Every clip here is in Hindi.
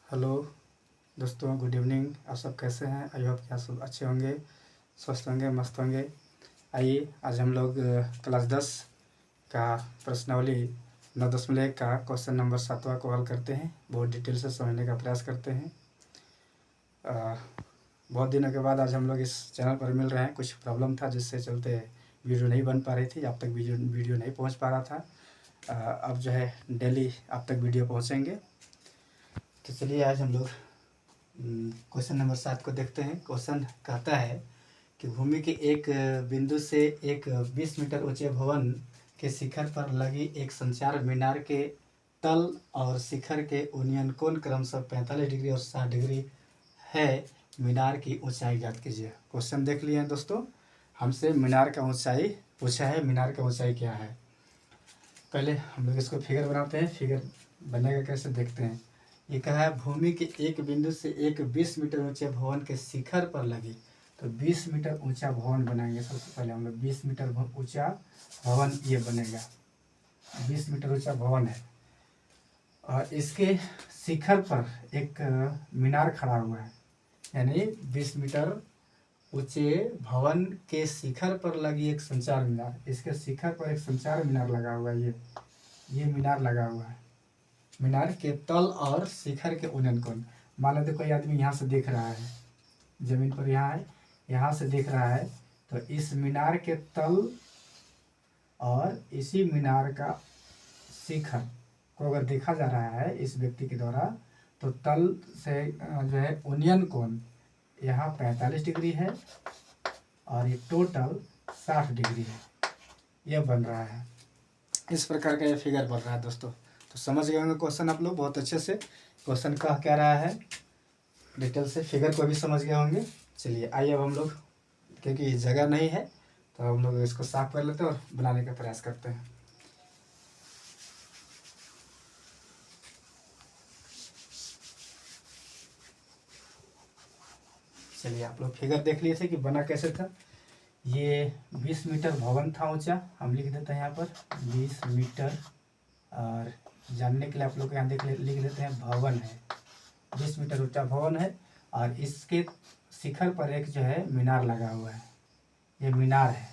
हेलो दोस्तों, गुड इवनिंग। आप सब कैसे हैं? आई होप कि आप सब अच्छे होंगे, स्वस्थ होंगे, मस्त होंगे। आइए आज हम लोग क्लास 10 का प्रश्नावली 9.1 का क्वेश्चन नंबर 7वां को हल करते हैं। बहुत डिटेल से समझने का प्रयास करते हैं। बहुत दिनों के बाद आज हम लोग इस चैनल पर मिल रहे हैं। कुछ प्रॉब्लम था जिससे चलते वीडियो नहीं बन पा रही थी, आप तक वीडियो नहीं पहुंच पा रहा था। अब जो है डेली आप तक वीडियो पहुंचेंगे। तो चलिए आज हम लोग क्वेश्चन नंबर 7 को देखते हैं। क्वेश्चन कहता है कि भूमि के एक बिंदु से एक 20 मीटर ऊंचे भवन के शिखर पर लगी एक संचार मीनार के तल और शिखर के उन्नयन कोण क्रमशः 45 डिग्री और 60 डिग्री है। मीनार की ऊंचाई ज्ञात कीजिए। क्वेश्चन देख लिए हैं दोस्तों। हमसे मीनार का ऊंचाई पूछा है। मीनार का ऊंचाई क्या है? पहले हम लोग इसको फिगर बनाते हैं। फिगर बनेगा कैसे देखते हैं। ये कहा है भूमि के एक बिंदु से एक 20 मीटर ऊंचे भवन के शिखर पर लगी। तो 20 मीटर ऊंचा भवन बनाएंगे। सबसे पहले हम लोग 20 मीटर ऊंचा भवन ये बनेगा। 20 मीटर ऊंचा भवन है और इसके शिखर पर एक मीनार खड़ा हुआ है। यानी 20 मीटर ऊंचे भवन के शिखर पर लगी एक संचार मीनार। इसके शिखर पर एक संचार मीनार लगा हुआ है। ये मीनार लगा हुआ है। मीनार के तल और शिखर के उन्नयन कोण। मान लेते कोई आदमी यहाँ से देख रहा है, जमीन पर यहाँ है, यहाँ से देख रहा है, तो इस मीनार के तल और इसी मीनार का शिखर को अगर देखा जा रहा है इस व्यक्ति के द्वारा, तो तल से जो है उन्नयन कोण यहाँ 45 डिग्री है और ये टोटल 60 डिग्री है। यह बन रहा है। इस प्रकार का ये फिगर बन रहा है दोस्तों। तो समझ गए होंगे क्वेश्चन आप लोग बहुत अच्छे से। क्वेश्चन कह क्या रहा है डिटेल से, फिगर को भी समझ गए होंगे। चलिए आइए अब हम लोग, क्योंकि जगह नहीं है तो हम लोग इसको साफ कर लेते हैं और बनाने का प्रयास करते हैं। चलिए आप लोग फिगर देख लिए थे कि बना कैसे था। ये 20 मीटर भवन था ऊंचा। हम लिख देते हैं यहाँ पर 20 मीटर, और जानने के लिए आप लोग यहाँ लिख देते हैं भवन है। 20 मीटर ऊंचा भवन है और इसके शिखर पर एक जो है मीनार लगा हुआ है। ये मीनार है,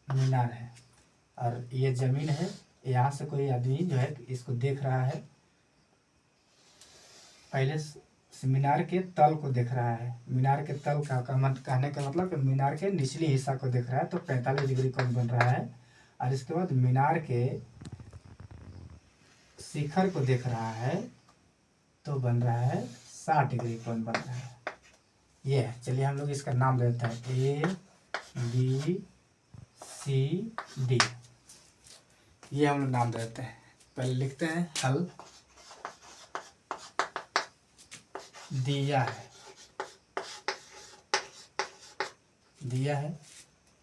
मीनार है। और ये जमीन है। यहाँ से कोई आदमी जो है इसको देख रहा है। पहले मीनार के तल को देख रहा है। मीनार के तल का कहने का मतलब कि मीनार के निचली हिस्सा को देख रहा है, तो 45 डिग्री कोण बन रहा है। और इसके बाद मीनार के शिखर को देख रहा है तो बन रहा है 60 डिग्री कोण बन रहा है। ये है। चलिए हम लोग इसका नाम देते हैं ABCD। ये हम लोग नाम देते हैं। पहले लिखते हैं हल। दिया है, दिया है,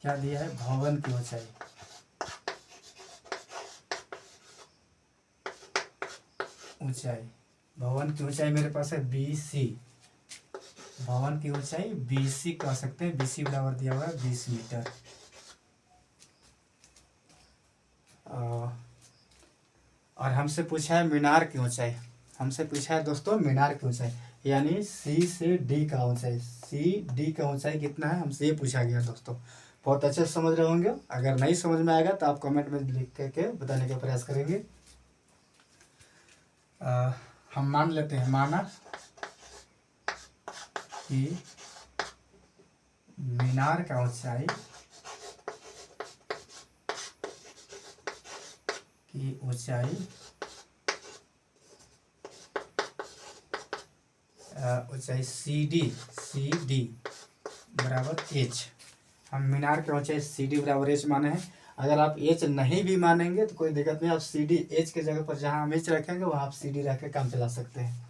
क्या दिया है? भवन की ऊंचाई। ऊंचाई, भवन की ऊंचाई मेरे पास है BC। भवन की ऊंचाई BC कह सकते हैं। BC बराबर दिया हुआ है 20 मीटर। और हमसे पूछा है मीनार की ऊंचाई। हमसे पूछा है दोस्तों मीनार की ऊंचाई, यानी C से D का ऊंचाई। CD का ऊंचाई कितना है हमसे ये पूछा गया दोस्तों। बहुत अच्छे से समझ रहे होंगे। अगर नहीं समझ में आएगा तो आप कमेंट में लिख के बताने का प्रयास करेंगे। हम मान लेते हैं, माना कि मीनार का ऊंचाई की ऊंचाई CD बराबर H। हम मीनार के ऊंचाई CD बराबर H माने हैं। अगर आप H नहीं भी मानेंगे तो कोई दिक्कत नहीं। आप CD H के जगह पर जहां हम H रखेंगे वहां आप CD रख के काम चला सकते हैं।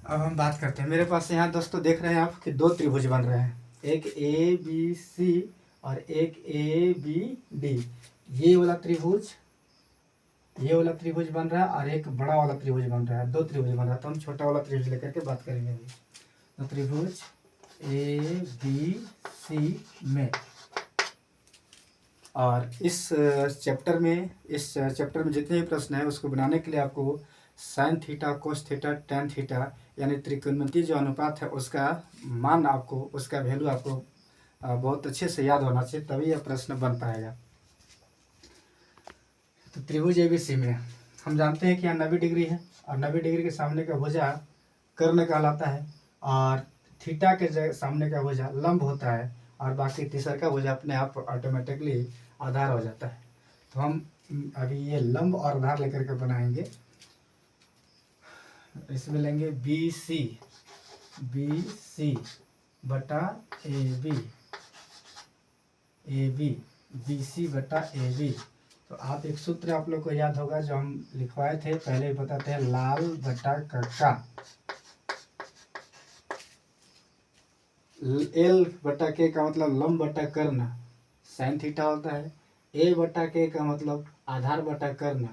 अब हम बात करते हैं। मेरे पास यहाँ दोस्तों देख रहे हैं आप कि दो त्रिभुज बन रहे हैं, एक ABC और एक ABD। ये वाला त्रिभुज बन रहा है और एक बड़ा वाला त्रिभुज बन रहा है। दो त्रिभुज बन रहा है। तो हम छोटा वाला त्रिभुज लेकर के बात करेंगे अभी। तो त्रिभुज ABC में और इस चैप्टर में जितने भी प्रश्न हैं उसको बनाने के लिए आपको sine theta, cos theta, tan theta यानी त्रिकोणमितीय जो अनुपात है उसका मान आपको, उसका वैल्यू आपको बहुत अच्छे से याद होना चाहिए, तभी यह प्रश्न बन पाएगा। तो त्रिभुज एबीसी में हम जानते हैं कि यहाँ 90 डिग्री है और 90 डिग्री के सामने का भुजा कर्ण कहलाता है और थीटा के सामने का भुजा लंब होता है और बाकी तीसरा का भुजा अपने आप ऑटोमेटिकली आधार हो जाता है। तो हम अभी ये लंब और आधार लेकर के बनाएंगे। इसमें लेंगे बी सी बटा ए बी सी बटा ए बी। तो आप एक सूत्र आप लोग को याद होगा जो हम लिखवाए थे, पहले ही बताते हैं, लाल बटा कक्का, एल बटा के का मतलब लंब बटा कर्ण साइन थीटा होता है, ए बटा के का मतलब आधार बटा कर्ण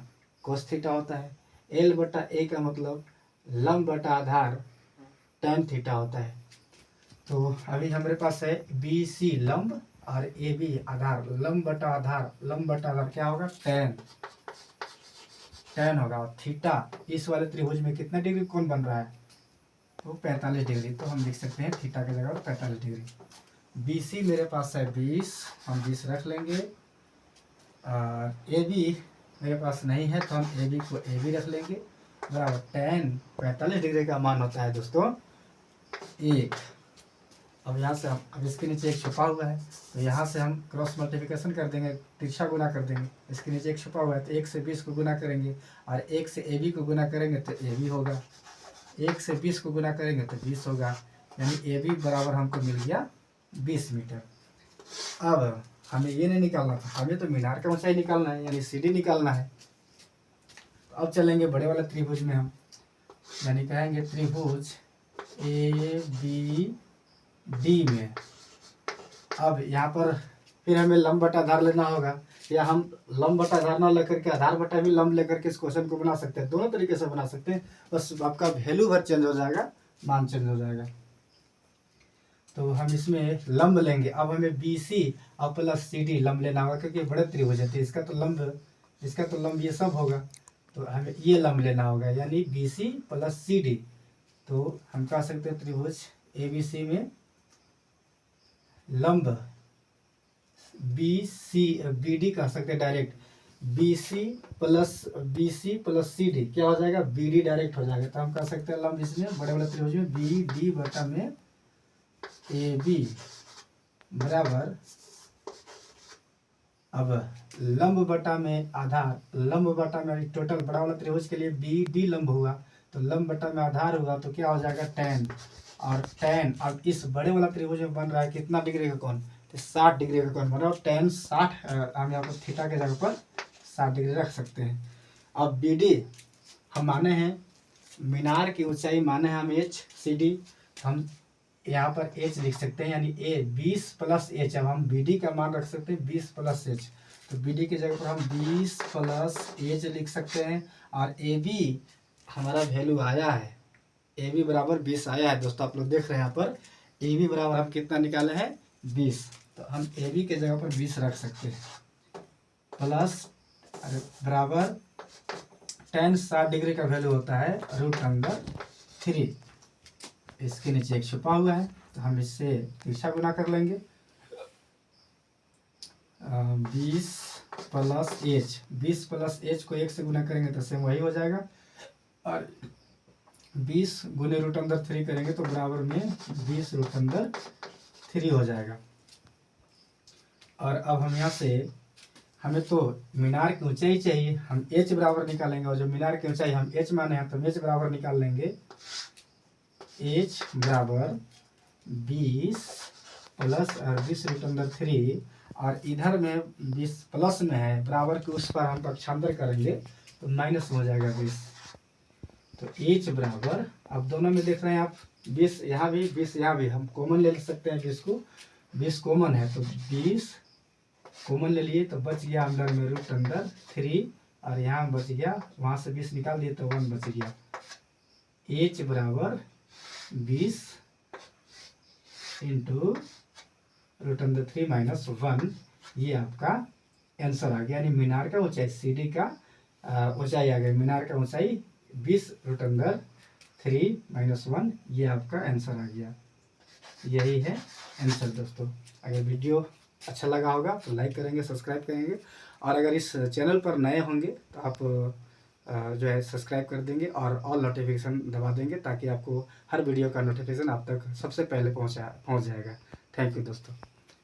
कोस थीटा होता है, एल बटा ए का मतलब लंब बटा आधार टैन थीटा होता है। तो अभी हमारे पास है बी सी लंब और ए बी आधार, लंब बटा आधार क्या होगा, टैन होगा। और थीटा इस वाले त्रिभुज में कितना डिग्री कोण बन रहा है, तो 45 डिग्री। तो हम लिख सकते हैं थीटा की जगह 45 डिग्री। बी सी मेरे पास है 20, हम 20 रख लेंगे। और ए बी मेरे पास नहीं है तो हम ए बी को ए बी रख लेंगे, बराबर टैन 45 डिग्री का मान होता है दोस्तों 1। अब यहाँ से हम, अब इसके नीचे एक छुपा हुआ है तो यहाँ से हम क्रॉस मल्टीप्लिकेशन कर देंगे, तिरछा गुना कर देंगे। इसके नीचे एक छुपा हुआ है तो 1 से 20 को गुना करेंगे और 1 से ए बी को गुना करेंगे तो ए बी होगा, 1 से 20 को गुना करेंगे तो 20 होगा, यानी ए बी बराबर हमको मिल गया 20 मीटर। अब हमें ये नहीं निकालना था, हमें तो मीनार का ऊंचाई निकालना है यानी सी डी निकालना है। तो अब चलेंगे बड़े वाले त्रिभुज में हम, यानी कहेंगे त्रिभुज ए बी डी में। अब यहाँ पर फिर हमें लंब बटा आधार लेना होगा, या हम लंब बटा आधार ना लेकर के आधार बटा भी लंब लेकर के इस क्वेश्चन को बना सकते हैं, दोनों तरीके से बना सकते हैं, बस आपका वैल्यू भर चेंज हो जाएगा, मान चेंज हो जाएगा। तो हम इसमें लंब लेंगे। अब हमें बी सी और प्लस सी डी लंब लेना होगा क्योंकि बड़े त्रिभुज है, इसका तो लंब ये सब होगा, तो हमें ये लंब लेना होगा यानी B C plus C D. तो हम कह सकते हैं त्रिभुज ए बी सी में लंब बी डी कह सकते हैं direct, B C plus C D क्या हो जाएगा, बी डी डायरेक्ट हो जाएगा। तो हम कह सकते हैं लंब इसमें बड़े बड़े त्रिभुज में बी डी बटा में ए बी बराबर, अब लंब बटा में आधार, लंब बटा में टोटल बड़ा वाला त्रिभुज के लिए बी डी लंब हुआ तो लंब बटा में आधार हुआ तो क्या हो जाएगा टैन, और टैन अब इस बड़े वाला त्रिभुज में बन रहा है कितना डिग्री का कोण, तो 60 डिग्री का कोण बन रहा है, टैन 60, हम यहाँ पर थीटा के जगह पर 60 डिग्री रख सकते हैं। अब बी डी हम माने हैं मीनार की ऊंचाई माने हैं हम एच सी डी, हम यहाँ पर एच लिख सकते हैं यानी ए 20 प्लस एच। अब हम बी डी का मान रख सकते हैं 20 प्लस एच, तो बी डी की जगह पर हम 20 प्लस एच लिख सकते हैं। और ए बी हमारा वैल्यू आया है, ए बी बराबर 20 आया है दोस्तों, आप लोग देख रहे हैं यहाँ पर ए बी बराबर हम कितना निकाले हैं 20, तो हम ए बी के जगह पर 20 रख सकते हैं प्लस बराबर tan 60 डिग्री का वैल्यू होता है √3। इसके नीचे एक छुपा हुआ है तो हम इससे तिरछा गुना कर लेंगे, 20 प्लस एच को 1 से गुना करेंगे तो सेम वही हो जाएगा, और 20 गुने √3 करेंगे तो बराबर में 20 √3 हो जाएगा। और अब हम यहाँ से, हमें तो मीनार की ऊंचाई चाहिए, हम एच बराबर निकालेंगे, और जो मीनार की ऊंचाई हम एच माने हैं तो एच बराबर निकाल लेंगे, एच बराबर 20 प्लस और 20 √3, और इधर में 20 प्लस में है बराबर के उस पर हम पक्षांतर करेंगे तो माइनस हो जाएगा 20। तो एच बराबर, अब दोनों में देख रहे हैं आप 20 यहाँ भी 20 यहाँ भी, हम कॉमन ले सकते हैं 20 को, 20 कॉमन है तो 20 कॉमन ले लिए तो बच गया अंदर में √3, और यहाँ बच गया, वहाँ से 20 निकाल दिए तो 1 बच गया। एच बराबर 20 इंटू √3 - 1, ये आपका आंसर आ गया। यानी मीनार का ऊंचाई, सीढ़ी का ऊंचाई आ गई, मीनार का ऊंचाई 20√3 - 1, ये आपका आंसर आ गया। यही है आंसर दोस्तों। अगर वीडियो अच्छा लगा होगा तो लाइक करेंगे, सब्सक्राइब करेंगे, और अगर इस चैनल पर नए होंगे तो आप जो है सब्सक्राइब कर देंगे और ऑल नोटिफिकेशन दबा देंगे, ताकि आपको हर वीडियो का नोटिफिकेशन आप तक सबसे पहले पहुंच जाएगा। थैंक यू दोस्तों।